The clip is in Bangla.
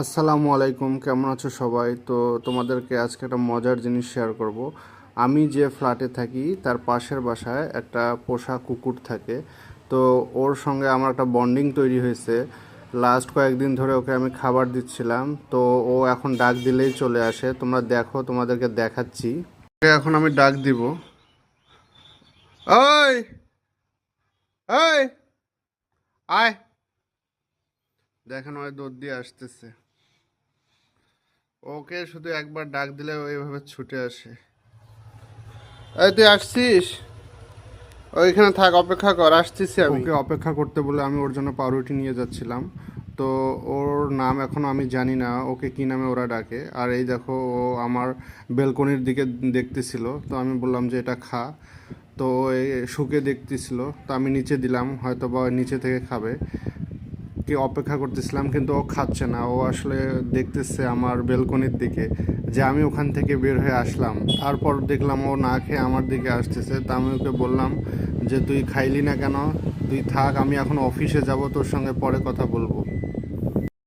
আসসালামু আলাইকুম, কেমন আছো সবাই? তো তোমাদেরকে আজকে একটা মজার জিনিস শেয়ার করব। আমি যে ফ্ল্যাটে থাকি তার পাশের বাসায় একটা পোষা কুকুর থাকে। তো ওর সঙ্গে আমার একটা বন্ডিং তৈরি হয়েছে। লাস্ট কয়েকদিন ধরে ওকে আমি খাবার দিচ্ছিলাম, তো ও এখন ডাক দিলেই চলে আসে। তোমরা দেখো, তোমাদেরকে দেখাচ্ছি। ওকে এখন আমি ডাক দিব। ওই ওই আয়, দেখেন ওই দৌড় দিয়ে আসতেছে। ওকে শুধু একবার ডাক দিলে ও এইভাবে ছুটে আসে। এই তুই আসছিস? ওইখানে থাক, অপেক্ষা কর, আসতেছি আমি। ওকে অপেক্ষা করতে বলে আমি ওর জন্য পাউরুটি নিয়ে যাচ্ছিলাম। তো ওর নাম এখনো আমি জানি না, ওকে কি নামে ওরা ডাকে। আর এই দেখো, ও আমার বেলকনির দিকে দেখতেছিল, তো আমি বললাম যে এটা খা। তো ও এই শুকে দেখতেছিল, তো আমি নিচে দিলাম, হয়তো বা নিচে থেকে খাবে। কি অপেক্ষা করতেছিলাম, কিন্তু ও খাচ্ছে না। ও আসলে দেখতেছে আমার বেলকনির দিকে, যে আমি ওখান থেকে বের হয়ে আসলাম। তারপর দেখলাম ও না খেয়ে আমার দিকে আসতেছে। তা আমি ওকে বললাম যে তুই খাইলি না কেন? তুই থাক, আমি এখন অফিসে যাব, তোর সঙ্গে পরে কথা বলবো।